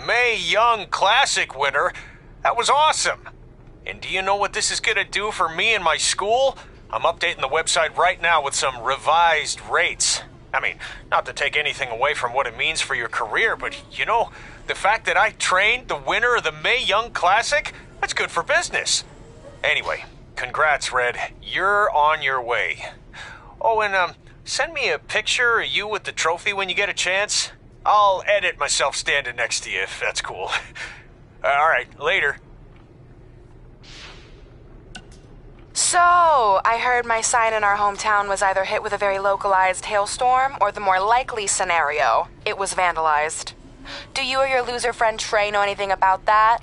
Mae Young Classic winner. That was awesome. And do you know what this is gonna do for me and my school? I'm updating the website right now with some revised rates. I mean, not to take anything away from what it means for your career, but you know, the fact that I trained the winner of the Mae Young Classic, that's good for business. Anyway, congrats, Red. You're on your way. Oh, and send me a picture of you with the trophy when you get a chance. I'll edit myself standing next to you if that's cool. All right, later. So, I heard my sign in our hometown was either hit with a very localized hailstorm or the more likely scenario, it was vandalized. Do you or your loser friend Trey know anything about that?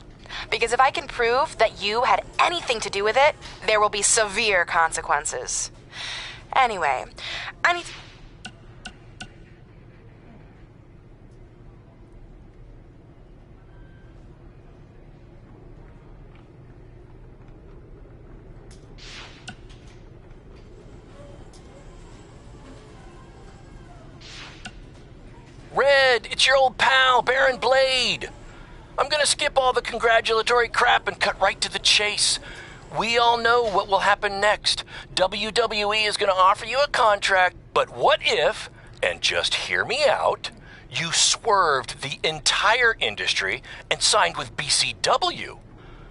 Because if I can prove that you had anything to do with it, there will be severe consequences. Anyway, I need... Red, it's your old pal, Baron Blade. I'm gonna skip all the congratulatory crap and cut right to the chase. We all know what will happen next. WWE is gonna offer you a contract, but what if, and just hear me out, you swerved the entire industry and signed with BCW?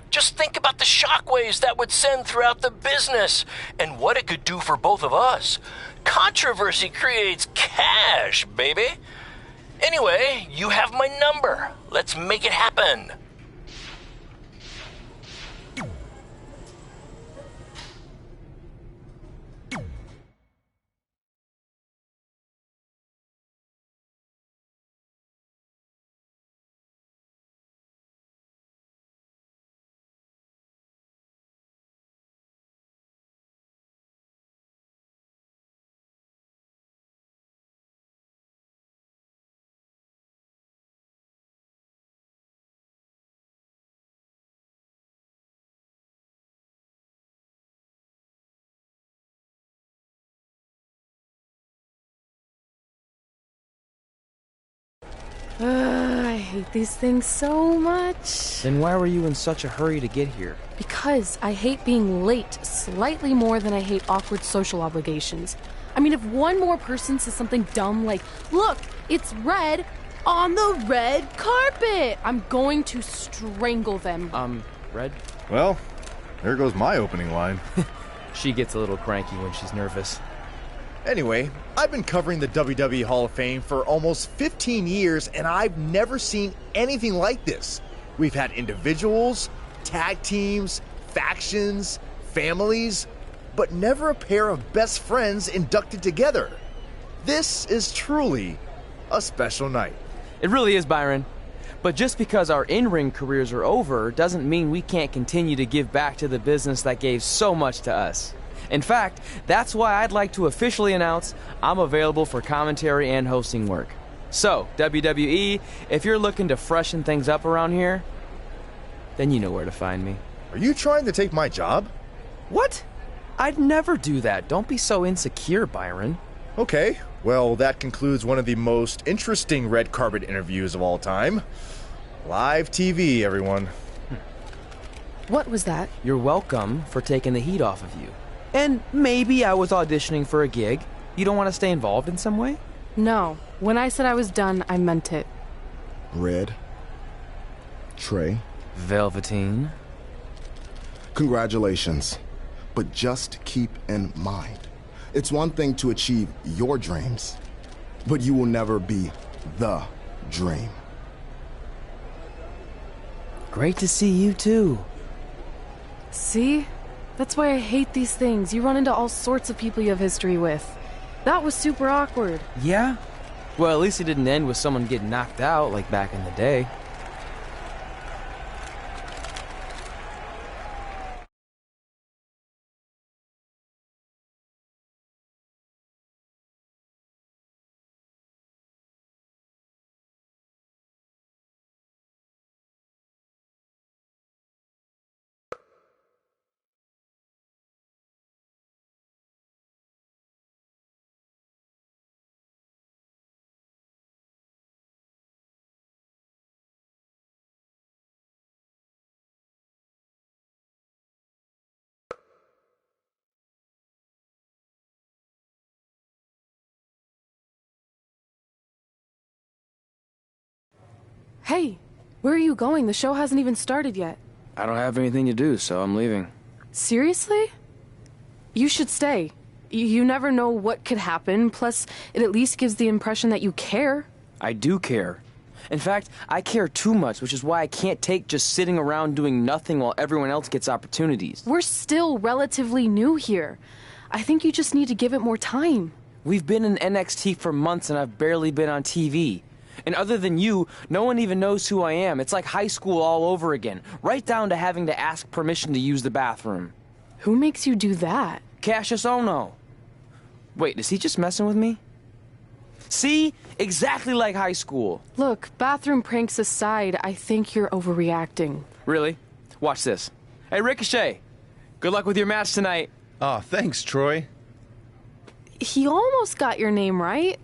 Just think about the shockwaves that would send throughout the business and what it could do for both of us. Controversy creates cash, baby. Anyway, you have my number. Let's make it happen. I hate these things so much. Then why were you in such a hurry to get here? Because I hate being late slightly more than I hate awkward social obligations. I mean, if one more person says something dumb like, "Look, it's red on the red carpet," I'm going to strangle them. Red? Well, there goes my opening line. She gets a little cranky when she's nervous. Anyway, I've been covering the WWE Hall of Fame for almost 15 years, and I've never seen anything like this. We've had individuals, tag teams, factions, families, but never a pair of best friends inducted together. This is truly a special night. It really is, Byron. But just because our in-ring careers are over doesn't mean we can't continue to give back to the business that gave so much to us. In fact, that's why I'd like to officially announce I'm available for commentary and hosting work. So, WWE, if you're looking to freshen things up around here, then you know where to find me. Are you trying to take my job? What? I'd never do that. Don't be so insecure, Byron. Okay, well, that concludes one of the most interesting red carpet interviews of all time. Live TV, everyone. What was that? You're welcome for taking the heat off of you. And maybe I was auditioning for a gig. You don't want to stay involved in some way? No. When I said I was done, I meant it. Red. Trey. Velveteen. Congratulations. But just keep in mind, it's one thing to achieve your dreams, but you will never be the dream. Great to see you too. See? That's why I hate these things. You run into all sorts of people you have history with. That was super awkward. Yeah? Well, at least it didn't end with someone getting knocked out like back in the day. Hey, where are you going? The show hasn't even started yet. I don't have anything to do, so I'm leaving. Seriously? You should stay. You never know what could happen, plus it at least gives the impression that you care. I do care. In fact, I care too much, which is why I can't take just sitting around doing nothing while everyone else gets opportunities. We're still relatively new here. I think you just need to give it more time. We've been in NXT for months and I've barely been on TV. And other than you, no one even knows who I am. It's like high school all over again, right down to having to ask permission to use the bathroom. Who makes you do that? Cassius Ohno. Wait, is he just messing with me? See? Exactly like high school. Look, bathroom pranks aside, I think you're overreacting. Really? Watch this. Hey, Ricochet. Good luck with your match tonight. Aw, thanks, Troy. He almost got your name right.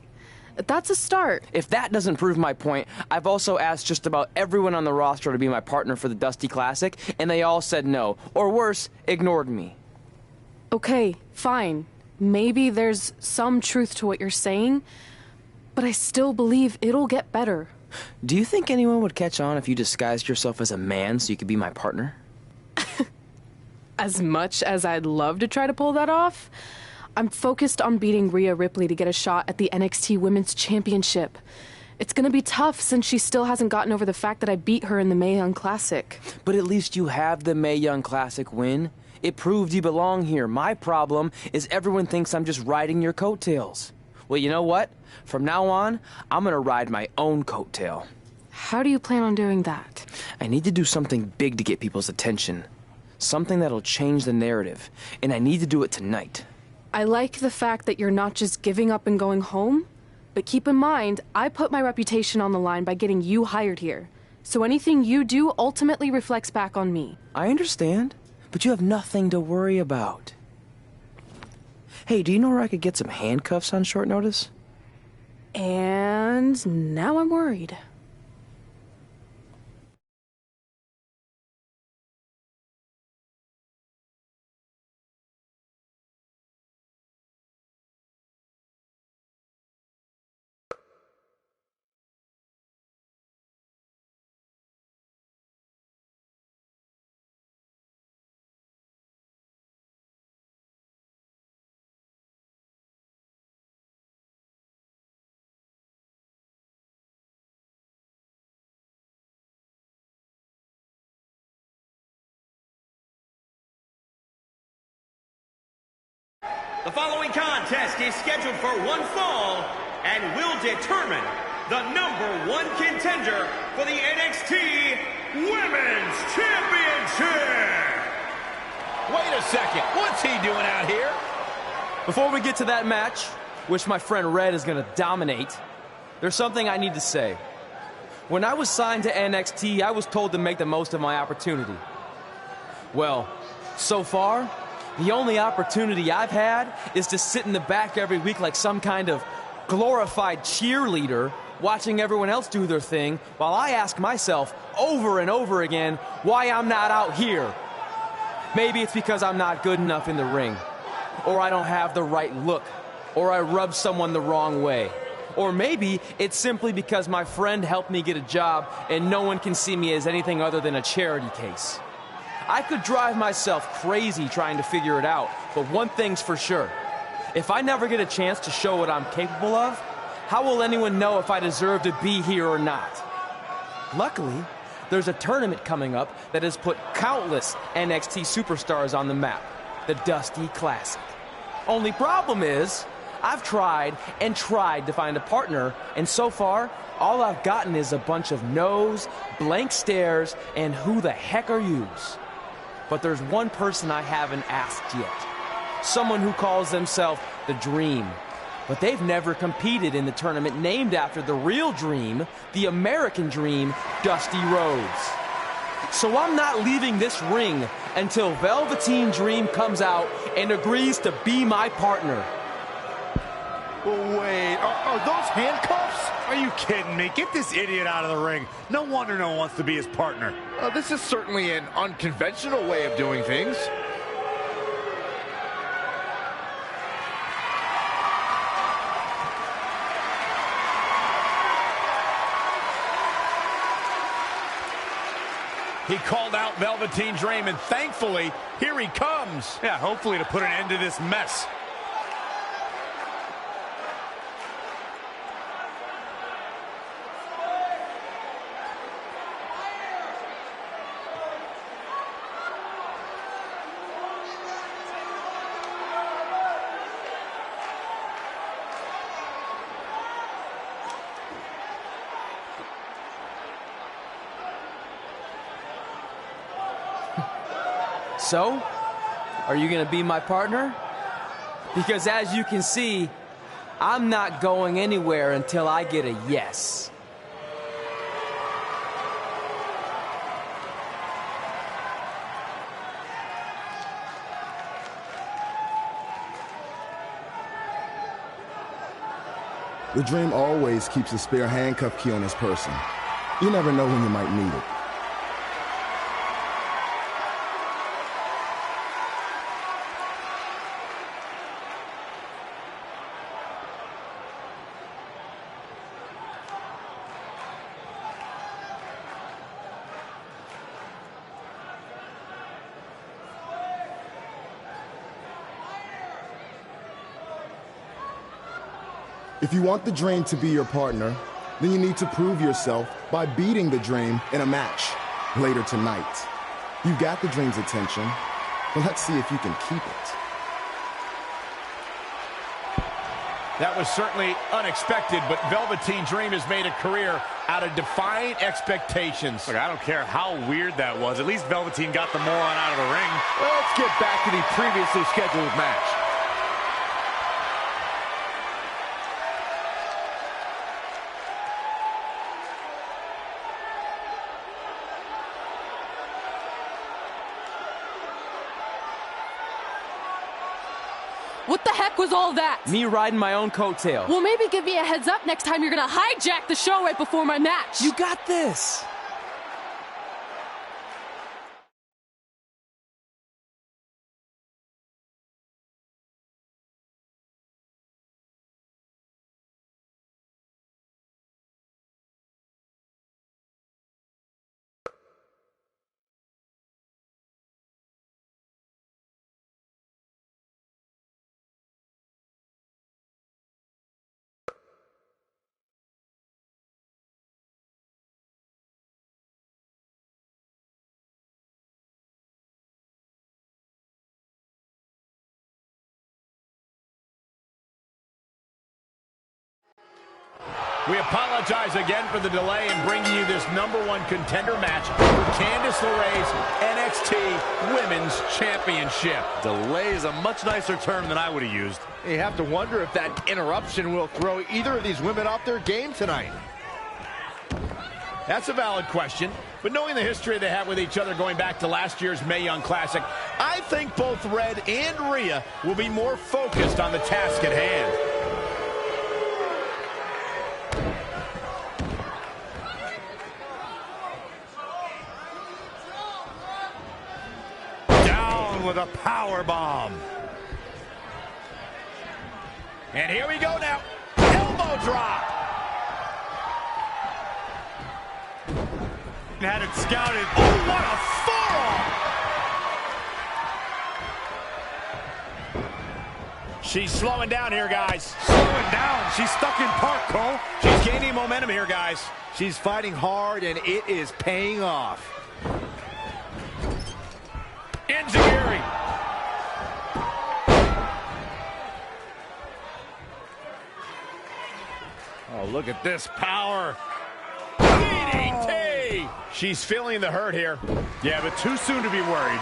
That's a start. If that doesn't prove my point, I've also asked just about everyone on the roster to be my partner for the Dusty Classic, and they all said no. Or worse, ignored me. Okay, fine. Maybe there's some truth to what you're saying, but I still believe it'll get better. Do you think anyone would catch on if you disguised yourself as a man so you could be my partner? As much as I'd love to try to pull that off, I'm focused on beating Rhea Ripley to get a shot at the NXT Women's Championship. It's gonna be tough since she still hasn't gotten over the fact that I beat her in the Mae Young Classic. But at least you have the Mae Young Classic win. It proved you belong here. My problem is everyone thinks I'm just riding your coattails. Well, you know what? From now on, I'm gonna ride my own coattail. How do you plan on doing that? I need to do something big to get people's attention. Something that'll change the narrative. And I need to do it tonight. I like the fact that you're not just giving up and going home, but keep in mind, I put my reputation on the line by getting you hired here. So anything you do ultimately reflects back on me. I understand, but you have nothing to worry about. Hey, do you know where I could get some handcuffs on short notice? And now I'm worried. The following contest is scheduled for one fall and will determine the #1 contender for the NXT Women's Championship. Wait a second, what's he doing out here? Before we get to that match, which my friend Red is gonna dominate, there's something I need to say. When I was signed to NXT, I was told to make the most of my opportunity. Well, so far, the only opportunity I've had is to sit in the back every week like some kind of glorified cheerleader, watching everyone else do their thing, while I ask myself over and over again why I'm not out here. Maybe it's because I'm not good enough in the ring, or I don't have the right look, or I rub someone the wrong way. Or maybe it's simply because my friend helped me get a job and no one can see me as anything other than a charity case. I could drive myself crazy trying to figure it out, but one thing's for sure. If I never get a chance to show what I'm capable of, how will anyone know if I deserve to be here or not? Luckily, there's a tournament coming up that has put countless NXT superstars on the map, the Dusty Classic. Only problem is, I've tried and tried to find a partner, and so far, all I've gotten is a bunch of no's, blank stares, and who the heck are yous? But there's one person I haven't asked yet. Someone who calls themselves the Dream. But they've never competed in the tournament named after the real Dream, the American Dream, Dusty Rhodes. So I'm not leaving this ring until Velveteen Dream comes out and agrees to be my partner. Wait, are those handcuffs? Are you kidding me? Get this idiot out of the ring. No wonder no one wants to be his partner. This is certainly an unconventional way of doing things. He called out Velveteen Dream, and thankfully, here he comes. Yeah, hopefully to put an end to this mess. So, are you gonna be my partner? Because as you can see, I'm not going anywhere until I get a yes. The Dream always keeps a spare handcuff key on his person. You never know when you might need it. If you want the Dream to be your partner, then you need to prove yourself by beating the Dream in a match later tonight. You've got the Dream's attention, but let's see if you can keep it. That was certainly unexpected, but Velveteen Dream has made a career out of defying expectations. Look, I don't care how weird that was. At least Velveteen got the moron out of the ring. Let's get back to the previously scheduled match. What the heck was all that? Me riding my own coattail. Well, maybe give me a heads up next time you're gonna hijack the show right before my match. You got this. We apologize again for the delay in bringing you this #1 contender match for Candice LeRae's NXT Women's Championship. Delay is a much nicer term than I would have used. You have to wonder if that interruption will throw either of these women off their game tonight. That's a valid question, but knowing the history they have with each other going back to last year's Mae Young Classic, I think both Red and Rhea will be more focused on the task at hand. With a power bomb. And here we go now. Elbow drop. Had it scouted. Oh, what a forearm. She's slowing down here, guys. Slowing down. She's stuck in park, Cole. She's gaining momentum here, guys. She's fighting hard, and it is paying off. Enziguri. Oh, look at this power. DDT. She's feeling the hurt here. Yeah, but too soon to be worried.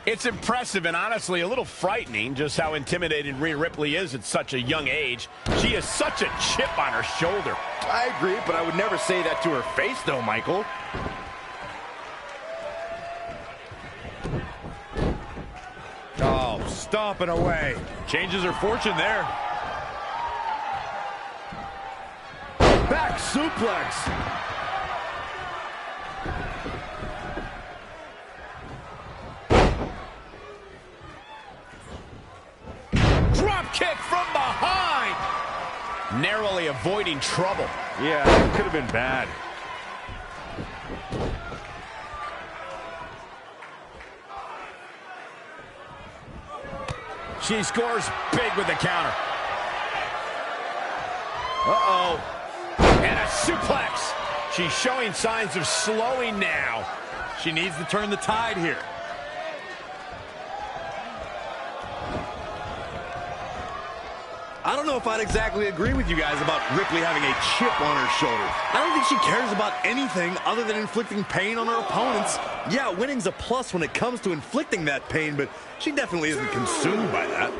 It's impressive and honestly a little frightening just how intimidated Rhea Ripley is at such a young age. She has such a chip on her shoulder. I agree, but I would never say that to her face, though, Michael. Oh, stomping away. Changes her fortune there. Back suplex. drop kick from behind. Narrowly avoiding trouble. Yeah, it could have been bad. She scores big with the counter. Uh-oh. And a suplex. She's showing signs of slowing now. She needs to turn the tide here. I don't know if I'd exactly agree with you guys about Ripley having a chip on her shoulder. I don't think she cares about anything other than inflicting pain on her opponents. Yeah, winning's a plus when it comes to inflicting that pain, but she definitely isn't consumed by that.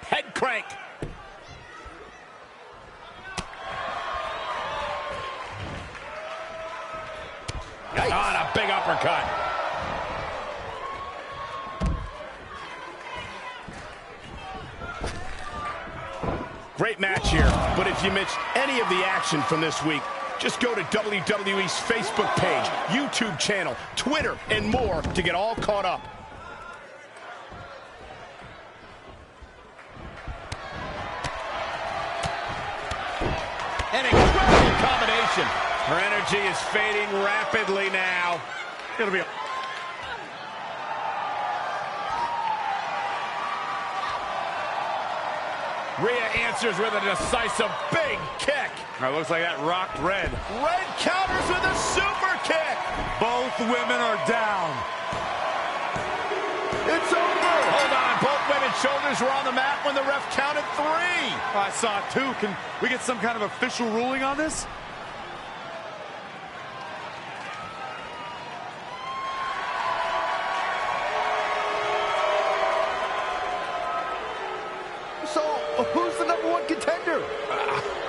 Head crank. On a big uppercut. Great match here, but if you missed any of the action from this week, just go to WWE's Facebook page, YouTube channel, Twitter, and more to get all caught up. An incredible combination. Her energy is fading rapidly now. It'll be Rhea answers with a decisive big kick. Looks like that rocked Red. Red counters with a super kick. Both women are down. It's over. Hold on. Both women's shoulders were on the mat when the ref counted 3. I saw it too. Can we get some kind of official ruling on this? So, who's the #1 contender?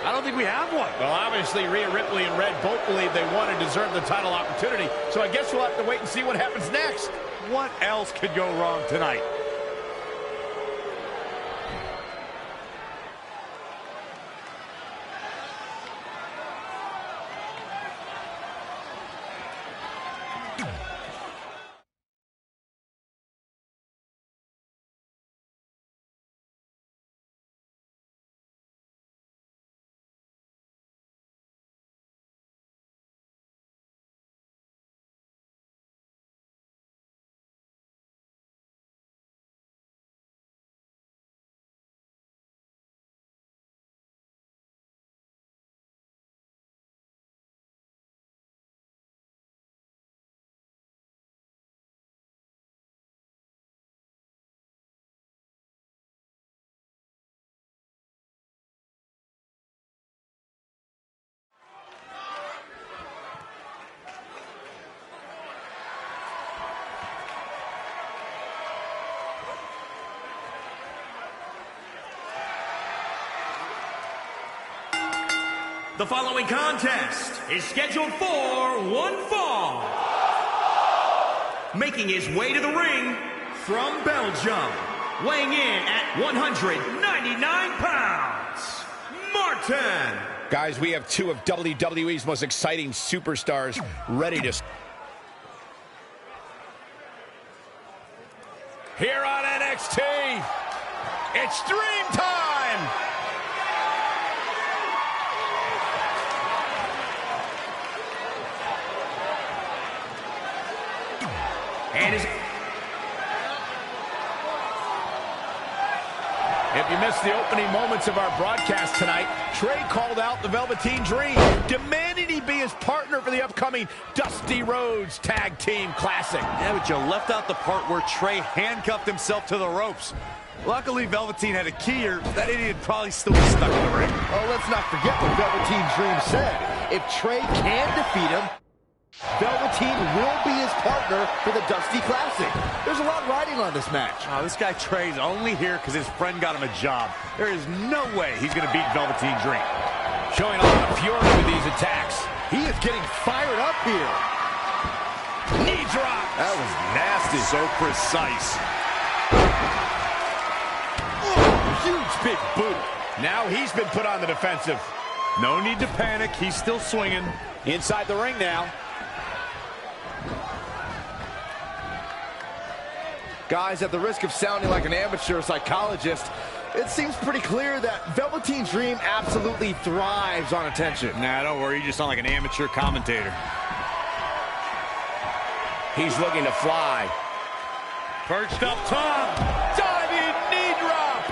I don't think we have one. Well, obviously, Rhea Ripley and Red both believe they won and deserve the title opportunity, so I guess we'll have to wait and see what happens next. What else could go wrong tonight? The following contest is scheduled for one fall. Making his way to the ring from Belgium, weighing in at 199 pounds, Martin. Guys, we have two of WWE's most exciting superstars ready to... Here on NXT, it's Dream Time! And his... If you missed the opening moments of our broadcast tonight, Trey called out the Velveteen Dream, demanding he be his partner for the upcoming Dusty Rhodes Tag Team Classic. Yeah, but you left out the part where Trey handcuffed himself to the ropes. Luckily, Velveteen had a key, or that idiot probably still be stuck in the ring. Oh, let's not forget what Velveteen Dream said. If Trey can defeat him, Velveteen will be his partner for the Dusty Classic. There's a lot riding on this match. Oh, this guy Trey's only here because his friend got him a job. There is no way he's going to beat Velveteen Dream. Showing a lot of fury with these attacks. He is getting fired up here. Knee drop. That was nasty. So precise. Huge big boot. Now he's been put on the defensive. No need to panic. He's still swinging. Inside the ring now. Guys, at the risk of sounding like an amateur psychologist, it seems pretty clear that Velveteen Dream absolutely thrives on attention. Nah, don't worry. You just sound like an amateur commentator. He's looking to fly. Perched up top. Diving knee drop.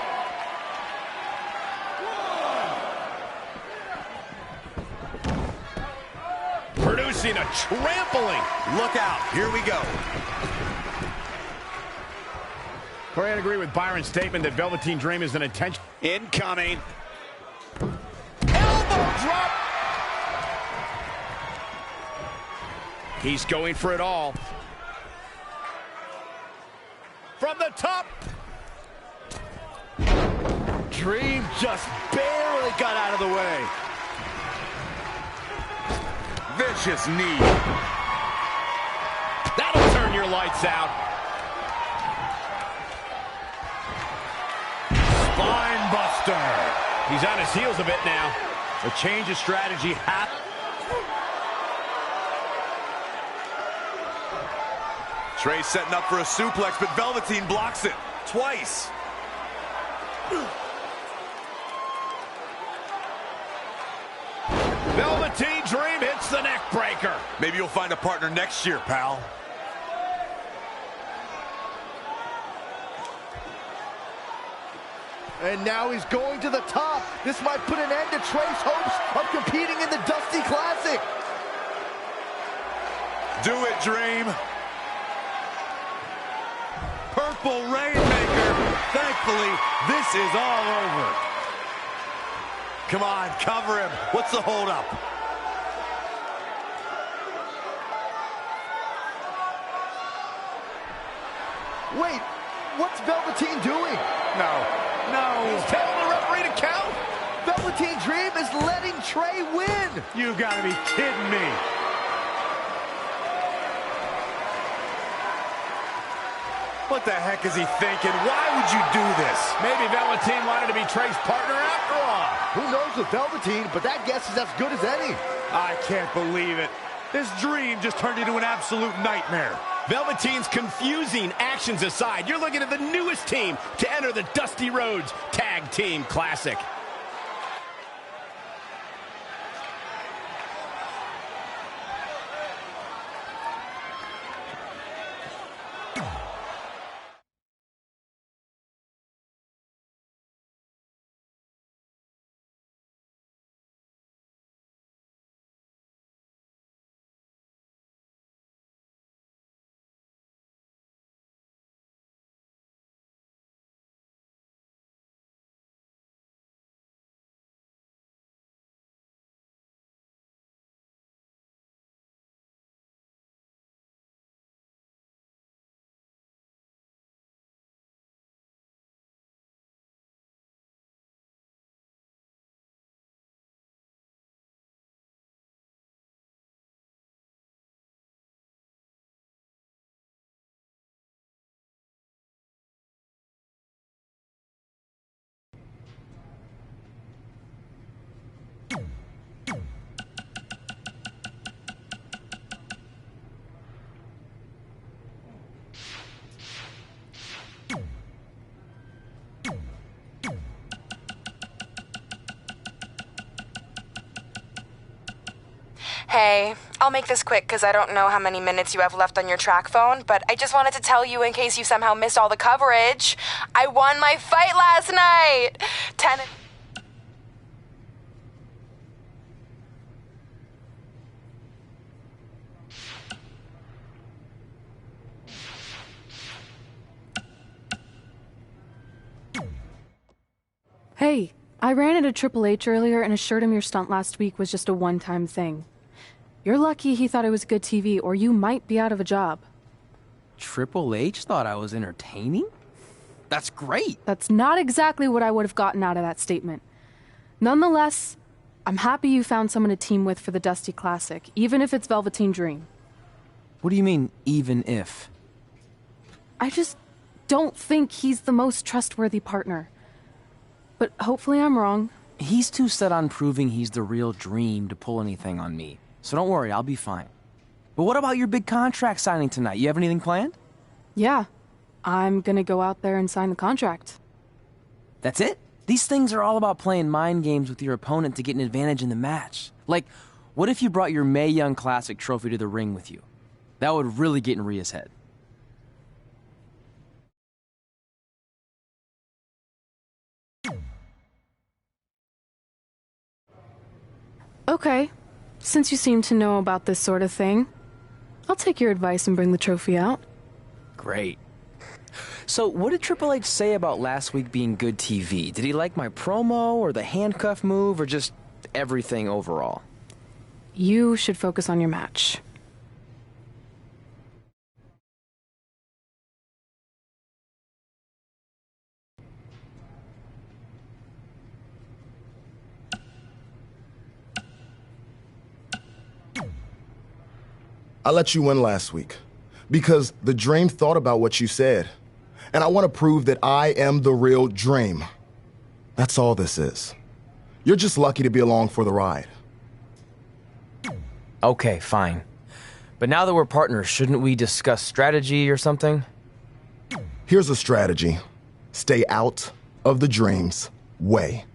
Producing a trampling. Look out. Here we go. Corey, I agree with Byron's statement that Velveteen Dream is an intention. Incoming. Elbow drop. He's going for it all. From the top. Dream just barely got out of the way. Vicious knee. That'll turn your lights out. Spine buster. He's on his heels a bit now. A change of strategy happened. Trey setting up for a suplex, but Velveteen blocks it twice. Velveteen Dream hits the neck breaker. Maybe you'll find a partner next year, pal. And now he's going to the top. This might put an end to Trey's hopes of competing in the Dusty Classic. Do it, Dream. Purple Rainmaker. Thankfully, this is all over. Come on, cover him. What's the holdup? Wait, what's Velveteen doing? No, he's telling the referee to count. Velveteen Dream is letting Trey win. You gotta be kidding me. What the heck is he thinking? Why would you do this? Maybe Velveteen wanted to be Trey's partner after all. Who knows with Velveteen, but that guess is as good as any. I can't believe it. This Dream just turned into an absolute nightmare. Velveteen's confusing actions aside, you're looking at the newest team to enter the Dusty Rhodes Tag Team Classic. Hey, I'll make this quick because I don't know how many minutes you have left on your track phone, but I just wanted to tell you in case you somehow missed all the coverage. I won my fight last night! Hey, I ran into Triple H earlier and assured him your stunt last week was just a one-time thing. You're lucky he thought it was good TV, or you might be out of a job. Triple H thought I was entertaining? That's great. That's not exactly what I would have gotten out of that statement. Nonetheless, I'm happy you found someone to team with for the Dusty Classic, even if it's Velveteen Dream. What do you mean, even if? I just don't think he's the most trustworthy partner. But hopefully I'm wrong. He's too set on proving he's the real Dream to pull anything on me. so don't worry, I'll be fine. But what about your big contract signing tonight? You have anything planned? Yeah, I'm gonna go out there and sign the contract. That's it? These things are all about playing mind games with your opponent to get an advantage in the match. Like, what if you brought your Mae Young Classic trophy to the ring with you? That would really get in Rhea's head. Okay, since you seem to know about this sort of thing, I'll take your advice and bring the trophy out. Great. So, what did Triple H say about last week being good TV? Did he like my promo, or the handcuff move, or just everything overall? You should focus on your match. I let you win last week because the Dream thought about what you said. And I want to prove that I am the real Dream. That's all this is. You're just lucky to be along for the ride. Okay, fine. But now that we're partners, shouldn't we discuss strategy or something? Here's a strategy. Stay out of the Dream's way.